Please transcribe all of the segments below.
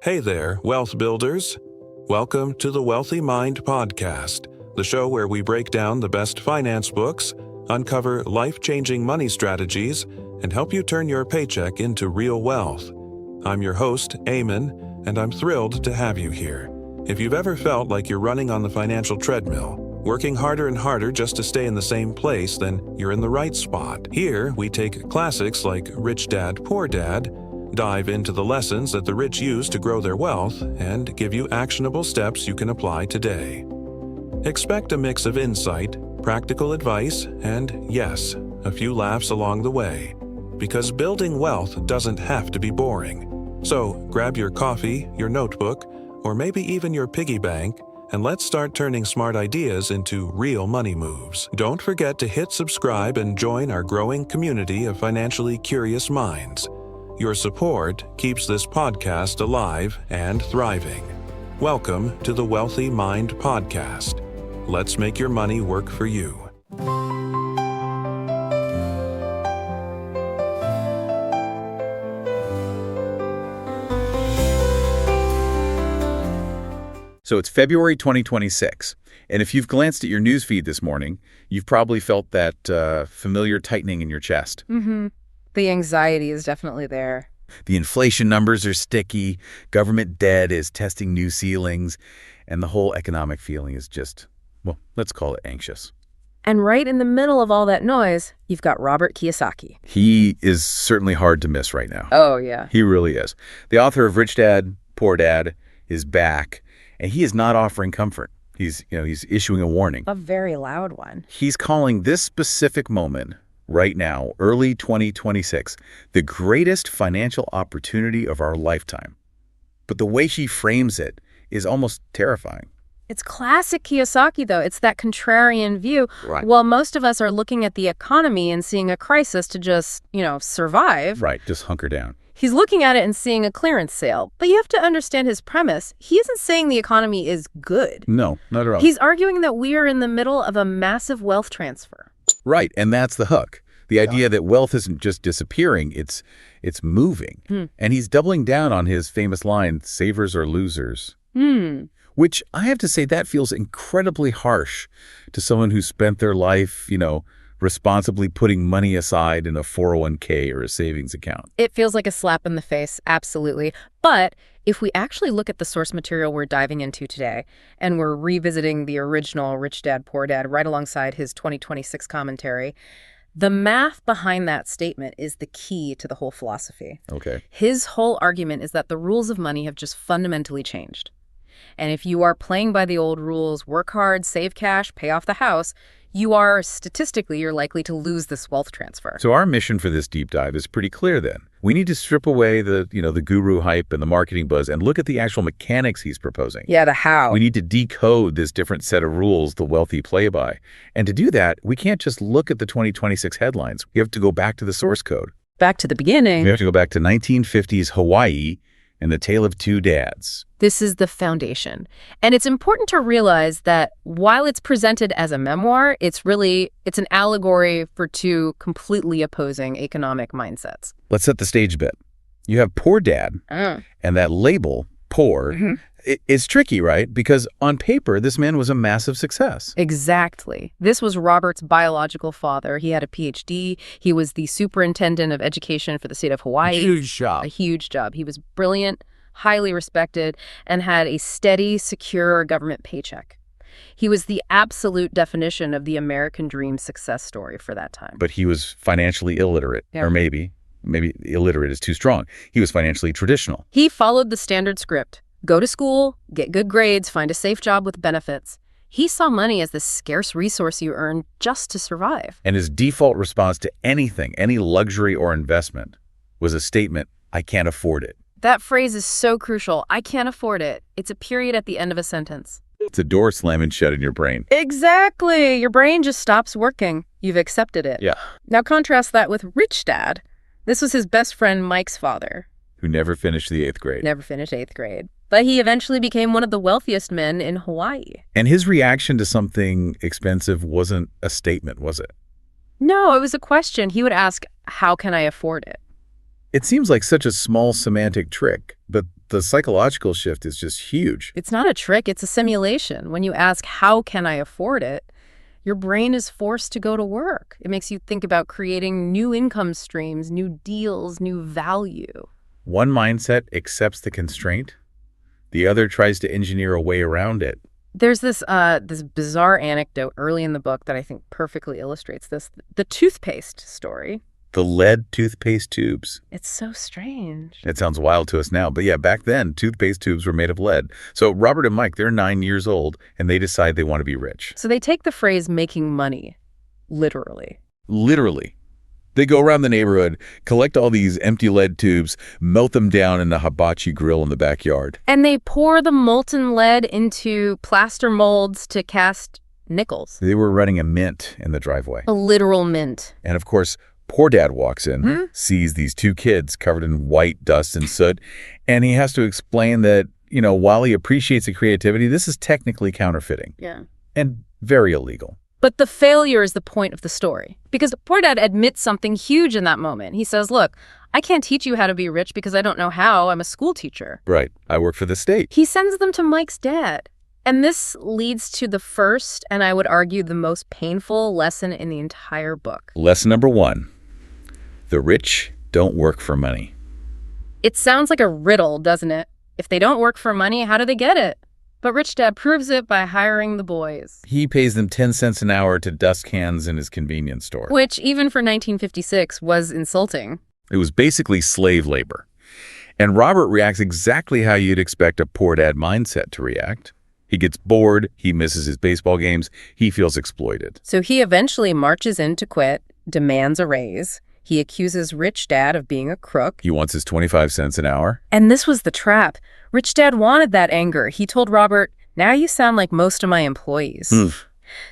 Hey there, wealth builders. Welcome to the Wealthy Mind Podcast, the show where we break down the best finance books, uncover life-changing money strategies, and help you turn your paycheck into real wealth. I'm your host, Ayman, and I'm thrilled to have you here. If you've ever felt like you're running on the financial treadmill, working harder and harder just to stay in the same place, then you're in the right spot. Here, we take classics like Rich Dad, Poor Dad, dive into the lessons that the rich use to grow their wealth, and give you actionable steps you can apply today. Expect a mix of insight, practical advice, and, yes, a few laughs along the way. Because building wealth doesn't have to be boring. So grab your coffee, your notebook, or maybe even your piggy bank, and let's start turning smart ideas into real money moves. Don't forget to hit subscribe and join our growing community of financially curious minds. Your support keeps this podcast alive and thriving. Welcome to the Wealthy Mind Podcast. Let's make your money work for you. So it's February 2026, and if you've glanced at your newsfeed this morning, you've probably felt that familiar tightening in your chest. Mm-hmm. The anxiety is definitely there. The inflation numbers are sticky, government debt is testing new ceilings, and the whole economic feeling is just, well, let's call it anxious. And right in the middle of all that noise, you've got Robert Kiyosaki. He is certainly hard to miss right now. Oh, yeah. He really is. The author of Rich Dad, Poor Dad is back, and he is not offering comfort. He's issuing a warning. A very loud one. He's calling this specific moment right now, early 2026, the greatest financial opportunity of our lifetime. But the way he frames it is almost terrifying. It's classic Kiyosaki, though. It's that contrarian view. Right. While most of us are looking at the economy and seeing a crisis to just, survive. Right, just hunker down. He's looking at it and seeing a clearance sale. But you have to understand his premise. He isn't saying the economy is good. No, not at all. He's arguing that we are in the middle of a massive wealth transfer. Right, and that's the hook. The idea that wealth isn't just disappearing, it's moving. And he's doubling down on his famous line, savers or losers. Which I have to say, that feels incredibly harsh to someone who spent their life, responsibly putting money aside in a 401k or a savings account. It feels like a slap in the face, absolutely. But if we actually look at the source material we're diving into today, and we're revisiting the original Rich Dad, Poor Dad right alongside his 2026 commentary, the math behind that statement is the key to the whole philosophy. Okay. His whole argument is that the rules of money have just fundamentally changed. And if you are playing by the old rules, work hard, save cash, pay off the house, you're likely to lose this wealth transfer. So our mission for this deep dive is pretty clear then. We need to strip away the guru hype and the marketing buzz and look at the actual mechanics he's proposing. Yeah, the how. We need to decode this different set of rules the wealthy play by. And to do that, we can't just look at the 2026 headlines. We have to go back to the source code. Back to the beginning. We have to go back to 1950s Hawaii and the Tale of Two Dads. This is the foundation. And it's important to realize that while it's presented as a memoir, it's an allegory for two completely opposing economic mindsets. Let's set the stage a bit. You have Poor Dad, and that label, poor, is tricky, right? Because on paper, this man was a massive success. Exactly. This was Robert's biological father. He had a PhD. He was the superintendent of education for the state of Hawaii. A huge job. A huge job. He was brilliant, highly respected, and had a steady, secure government paycheck. He was the absolute definition of the American dream success story for that time. But he was financially illiterate, or maybe illiterate is too strong. He was financially traditional. He followed the standard script. Go to school, get good grades, find a safe job with benefits. He saw money as the scarce resource you earn just to survive. And his default response to anything, any luxury or investment, was a statement, I can't afford it. That phrase is so crucial. I can't afford it. It's a period at the end of a sentence. It's a door slamming shut in your brain. Exactly. Your brain just stops working. You've accepted it. Yeah. Now contrast that with Rich Dad. This was his best friend Mike's father. Who never finished the 8th grade. Never finished 8th grade. But he eventually became one of the wealthiest men in Hawaii. And his reaction to something expensive wasn't a statement, was it? No, it was a question. He would ask, how can I afford it? It seems like such a small semantic trick, but the psychological shift is just huge. It's not a trick, it's a simulation. When you ask, how can I afford it? Your brain is forced to go to work. It makes you think about creating new income streams, new deals, new value. One mindset accepts the constraint. The other tries to engineer a way around it. There's this bizarre anecdote early in the book that I think perfectly illustrates this. The toothpaste story. The lead toothpaste tubes. It's so strange. It sounds wild to us now, but yeah, back then, toothpaste tubes were made of lead. So Robert and Mike, they're 9 years old, and they decide they want to be rich. So they take the phrase making money literally. Literally. They go around the neighborhood, collect all these empty lead tubes, melt them down in the hibachi grill in the backyard. And they pour the molten lead into plaster molds to cast nickels. They were running a mint in the driveway. A literal mint. And of course, poor dad walks in, sees these two kids covered in white dust and soot, and he has to explain that, while he appreciates the creativity, this is technically counterfeiting. Yeah. And very illegal. But the failure is the point of the story. Because poor dad admits something huge in that moment. He says, look, I can't teach you how to be rich because I don't know how. I'm a school teacher. Right. I work for the state. He sends them to Mike's dad. And this leads to the first, and I would argue the most painful lesson in the entire book. Lesson number 1. The rich don't work for money. It sounds like a riddle, doesn't it? If they don't work for money, how do they get it? But Rich Dad proves it by hiring the boys. He pays them 10 cents an hour to dust cans in his convenience store. Which, even for 1956, was insulting. It was basically slave labor. And Robert reacts exactly how you'd expect a poor dad mindset to react. He gets bored, he misses his baseball games, he feels exploited. So he eventually marches in to quit, demands a raise. He accuses Rich Dad of being a crook. He wants his 25 cents an hour. And this was the trap. Rich Dad wanted that anger. He told Robert, now you sound like most of my employees.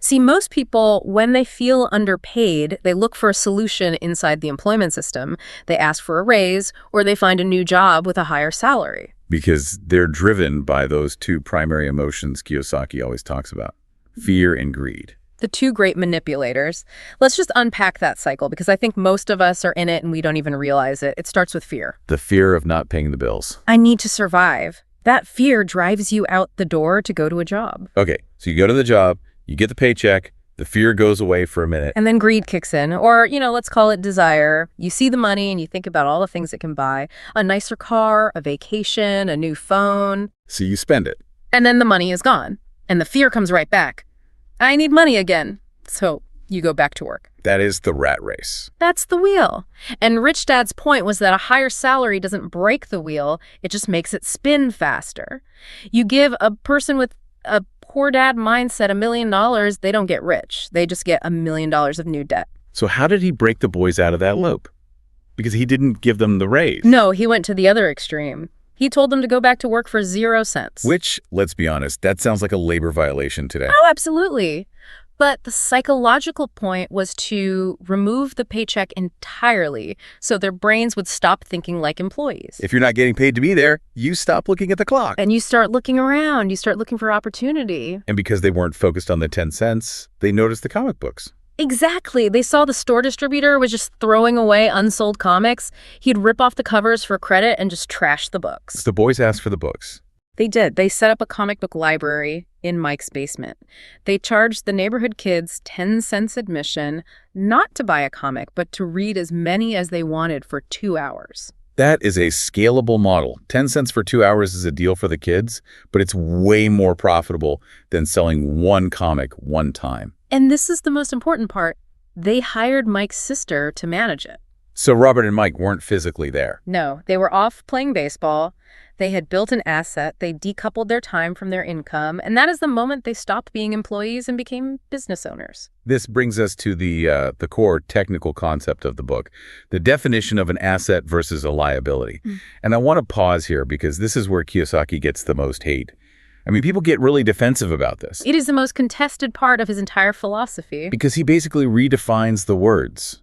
See, most people, when they feel underpaid, they look for a solution inside the employment system. They ask for a raise, or they find a new job with a higher salary. Because they're driven by those two primary emotions Kiyosaki always talks about, fear and greed. The two great manipulators. Let's just unpack that cycle, because I think most of us are in it and we don't even realize it. It starts with fear. The fear of not paying the bills. I need to survive. That fear drives you out the door to go to a job. Okay, so you go to the job, you get the paycheck, the fear goes away for a minute. And then greed kicks in, or, let's call it desire. You see the money and you think about all the things it can buy. A nicer car, a vacation, a new phone. So you spend it. And then the money is gone. And the fear comes right back. I need money again. So you go back to work. That is the rat race. That's the wheel. And Rich Dad's point was that a higher salary doesn't break the wheel, it just makes it spin faster. You give a person with a poor dad mindset $1 million, they don't get rich. They just get $1 million of new debt. So how did he break the boys out of that loop? Because he didn't give them the raise. No, he went to the other extreme. He told them to go back to work for 0 cents. Which, let's be honest, that sounds like a labor violation today. Oh, absolutely. But the psychological point was to remove the paycheck entirely so their brains would stop thinking like employees. If you're not getting paid to be there, you stop looking at the clock. And you start looking around. You start looking for opportunity. And because they weren't focused on the 10 cents, they noticed the comic books. Exactly. They saw the store distributor was just throwing away unsold comics. He'd rip off the covers for credit and just trash the books. So the boys asked for the books. They did. They set up a comic book library in Mike's basement. They charged the neighborhood kids 10 cents admission, not to buy a comic, but to read as many as they wanted for 2 hours. That is a scalable model. 10 cents for 2 hours is a deal for the kids, but it's way more profitable than selling one comic one time. And this is the most important part. They hired Mike's sister to manage it. So Robert and Mike weren't physically there. No, they were off playing baseball. They had built an asset. They decoupled their time from their income. And that is the moment they stopped being employees and became business owners. This brings us to the core technical concept of the book, the definition of an asset versus a liability. And I want to pause here because this is where Kiyosaki gets the most hate. I mean, people get really defensive about this. It is the most contested part of his entire philosophy. Because he basically redefines the words.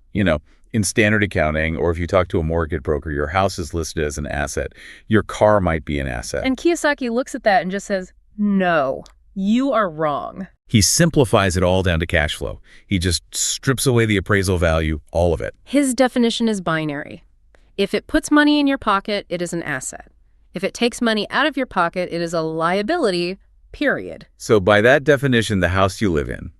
In standard accounting, or if you talk to a mortgage broker, your house is listed as an asset. Your car might be an asset. And Kiyosaki looks at that and just says, no, you are wrong. He simplifies it all down to cash flow. He just strips away the appraisal value, all of it. His definition is binary. If it puts money in your pocket, it is an asset. If it takes money out of your pocket, it is a liability, period. So by that definition, the house you live in,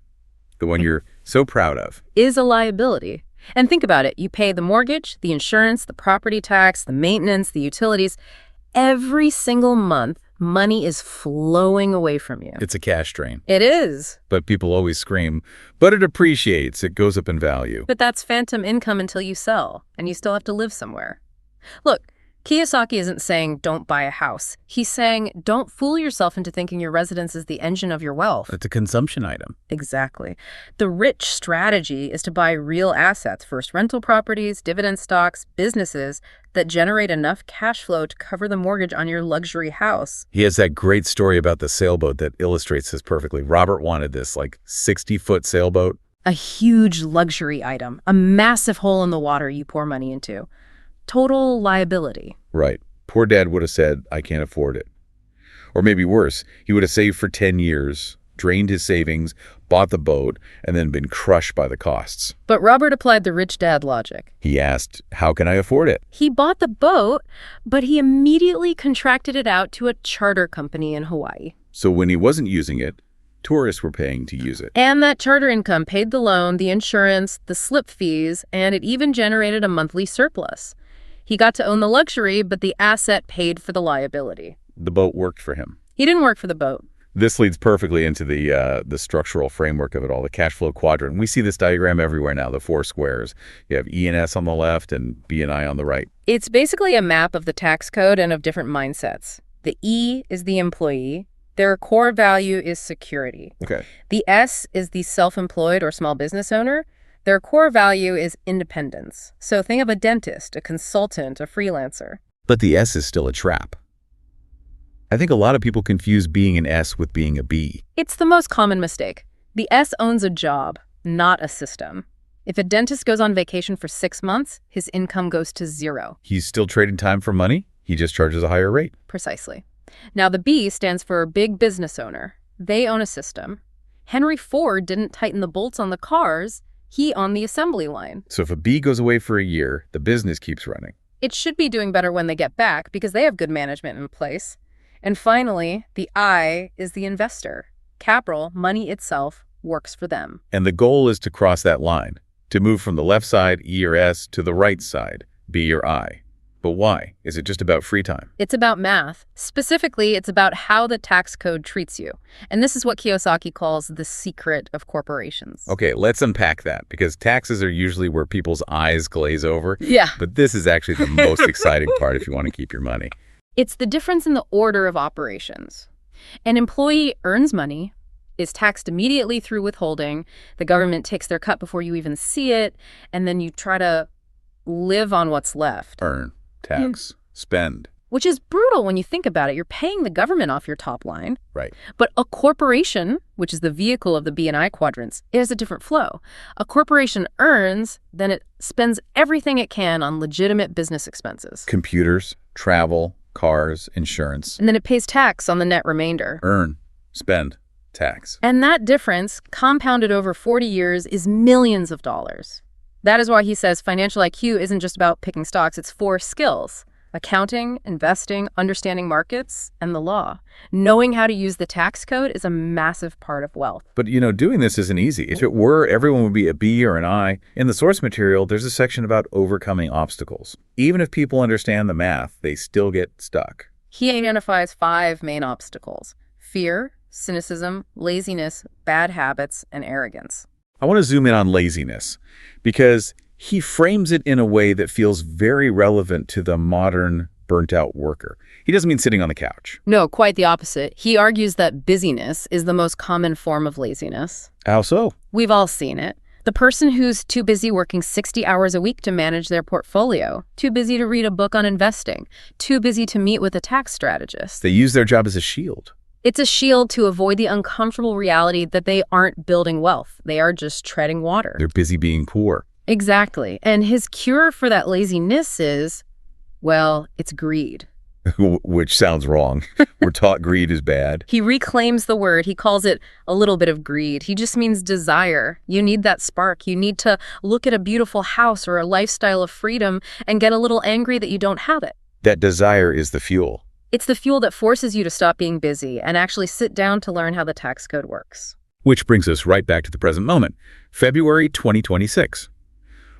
the one you're so proud of, Is a liability. And think about it. You pay the mortgage, the insurance, the property tax, the maintenance, the utilities. Every single month, money is flowing away from you. it's a cash drain. It is. But people always scream, but it appreciates, it goes up in value. But that's phantom income until you sell, and you still have to live somewhere. Look, Kiyosaki isn't saying don't buy a house. He's saying don't fool yourself into thinking your residence is the engine of your wealth. It's a consumption item. Exactly. The rich strategy is to buy real assets, first rental properties, dividend stocks, businesses that generate enough cash flow to cover the mortgage on your luxury house. He has that great story about the sailboat that illustrates this perfectly. Robert wanted this, 60-foot sailboat. A huge luxury item, a massive hole in the water you pour money into. Total liability. Right. Poor dad would have said, I can't afford it. Or maybe worse, he would have saved for 10 years, drained his savings, bought the boat, and then been crushed by the costs. But Robert applied the rich dad logic. He asked, how can I afford it? He bought the boat, but he immediately contracted it out to a charter company in Hawaii. So when he wasn't using it, tourists were paying to use it. And that charter income paid the loan, the insurance, the slip fees, and it even generated a monthly surplus. He got to own the luxury, but the asset paid for the liability. The boat worked for him. He didn't work for the boat. This leads perfectly into the structural framework of it all, the cash flow quadrant. We see this diagram everywhere now, the 4 squares. You have E and S on the left and B and I on the right. It's basically a map of the tax code and of different mindsets. The E is the employee. Their core value is security. Okay. The S is the self-employed or small business owner. Their core value is independence. So think of a dentist, a consultant, a freelancer. But the S is still a trap. I think a lot of people confuse being an S with being a B. It's the most common mistake. The S owns a job, not a system. If a dentist goes on vacation for 6 months, his income goes to 0. He's still trading time for money. He just charges a higher rate. Precisely. Now, the B stands for big business owner. They own a system. Henry Ford didn't tighten the bolts on the cars. He on the assembly line. So if a B goes away for a year, the business keeps running. It should be doing better when they get back because they have good management in place. And finally, the I is the investor. Capital, money itself, works for them. And the goal is to cross that line, to move from the left side, E or S, to the right side, B or I. But why? Is it just about free time? It's about math. Specifically, it's about how the tax code treats you. And this is what Kiyosaki calls the secret of corporations. Okay, let's unpack that, because taxes are usually where people's eyes glaze over. Yeah. But this is actually the most exciting part if you want to keep your money. It's the difference in the order of operations. An employee earns money, is taxed immediately through withholding, the government takes their cut before you even see it, and then you try to live on what's left. Earn, tax, spend. Which is brutal when you think about it. You're paying the government off your top line. Right. But a corporation, which is the vehicle of the B and I quadrants, it has a different flow. A corporation earns, then it spends everything it can on legitimate business expenses. Computers, travel, cars, insurance. And then it pays tax on the net remainder. Earn, spend, tax. And that difference, compounded over 40 years, is millions of dollars. That is why he says financial IQ isn't just about picking stocks, it's 4 skills. Accounting, investing, understanding markets, and the law. Knowing how to use the tax code is a massive part of wealth. But, doing this isn't easy. If it were, everyone would be a B or an I. In the source material, there's a section about overcoming obstacles. Even if people understand the math, they still get stuck. He identifies 5 main obstacles: fear, cynicism, laziness, bad habits, and arrogance. I want to zoom in on laziness, because he frames it in a way that feels very relevant to the modern burnt-out worker. He doesn't mean sitting on the couch. No, quite the opposite. He argues that busyness is the most common form of laziness. How so? We've all seen it. The person who's too busy working 60 hours a week to manage their portfolio, too busy to read a book on investing, too busy to meet with a tax strategist. They use their job as a shield. It's a shield to avoid the uncomfortable reality that they aren't building wealth. They are just treading water. They're busy being poor. Exactly. And his cure for that laziness is, well, it's greed. Which sounds wrong. We're taught greed is bad. He reclaims the word. He calls it a little bit of greed. He just means desire. You need that spark. You need to look at a beautiful house or a lifestyle of freedom and get a little angry that you don't have it. That desire is the fuel. It's the fuel that forces you to stop being busy and actually sit down to learn how the tax code works. Which brings us right back to the present moment, February 2026.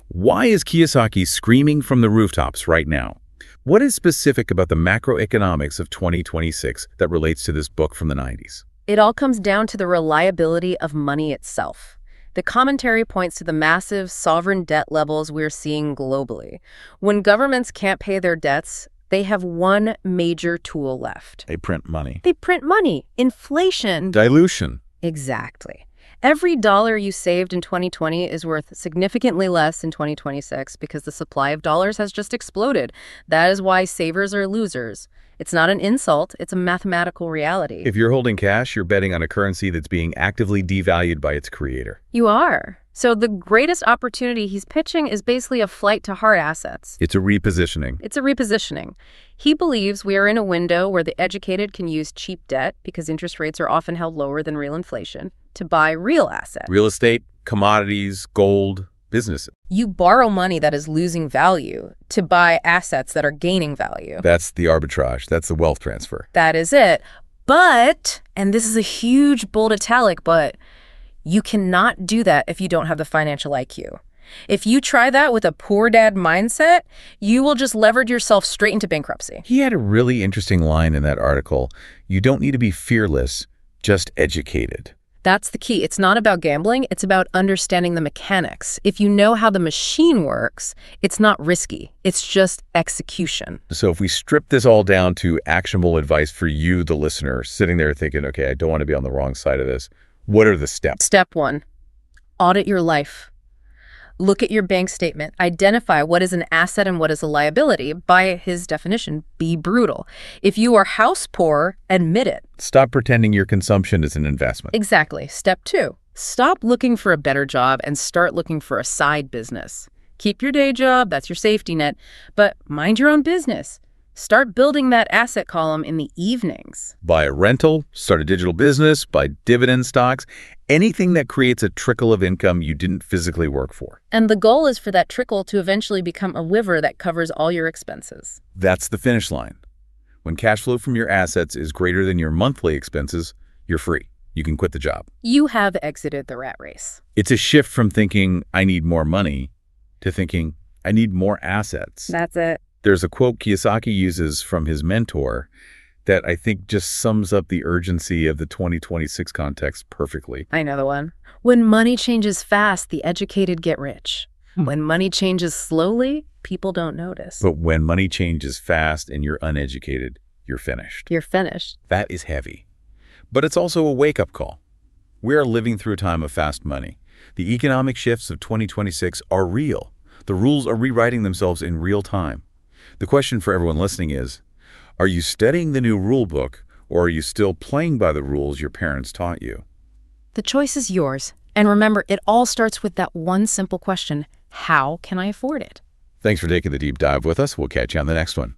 Why is Kiyosaki screaming from the rooftops right now? What is specific about the macroeconomics of 2026 that relates to this book from the 90s? It all comes down to the reliability of money itself. The commentary points to the massive sovereign debt levels we're seeing globally. When governments can't pay their debts, they have one major tool left. They print money. They print money. Inflation. Dilution. Exactly. Every dollar you saved in 2020 is worth significantly less in 2026 because the supply of dollars has just exploded. That is why savers are losers. It's not an insult, it's a mathematical reality. If you're holding cash, you're betting on a currency that's being actively devalued by its creator. You are. So the greatest opportunity he's pitching is basically a flight to hard assets. It's a repositioning. It's a repositioning. He believes we are in a window where the educated can use cheap debt, because interest rates are often held lower than real inflation, to buy real assets. Real estate, commodities, gold, businesses. You borrow money that is losing value to buy assets that are gaining value. That's the arbitrage. That's the wealth transfer. That is it. But, and this is a huge bold italic, but you cannot do that if you don't have the financial IQ. If you try that with a poor dad mindset, you will just leverage yourself straight into bankruptcy. He had a really interesting line in that article. You don't need to be fearless, just educated. That's the key. It's not about gambling. It's about understanding the mechanics. If you know how the machine works, it's not risky. It's just execution. So if we strip this all down to actionable advice for you, the listener, sitting there thinking, okay, I don't want to be on the wrong side of this, what are the steps? Step 1, audit your life. Look at your bank statement. Identify what is an asset and what is a liability. By his definition, be brutal. If you are house poor, admit it. Stop pretending your consumption is an investment. Exactly. Step 2, stop looking for a better job and start looking for a side business. Keep your day job, that's your safety net, but mind your own business. Start building that asset column in the evenings. Buy a rental, start a digital business, buy dividend stocks, anything that creates a trickle of income you didn't physically work for. And the goal is for that trickle to eventually become a river that covers all your expenses. That's the finish line. When cash flow from your assets is greater than your monthly expenses, you're free. You can quit the job. You have exited the rat race. It's a shift from thinking, I need more money, to thinking, I need more assets. That's it. There's a quote Kiyosaki uses from his mentor that I think just sums up the urgency of the 2026 context perfectly. I know the one. When money changes fast, the educated get rich. When money changes slowly, people don't notice. But when money changes fast and you're uneducated, you're finished. You're finished. That is heavy. But it's also a wake-up call. We are living through a time of fast money. The economic shifts of 2026 are real. The rules are rewriting themselves in real time. The question for everyone listening is, are you studying the new rule book, or are you still playing by the rules your parents taught you? The choice is yours. And remember, it all starts with that one simple question: how can I afford it? Thanks for taking the deep dive with us. We'll catch you on the next one.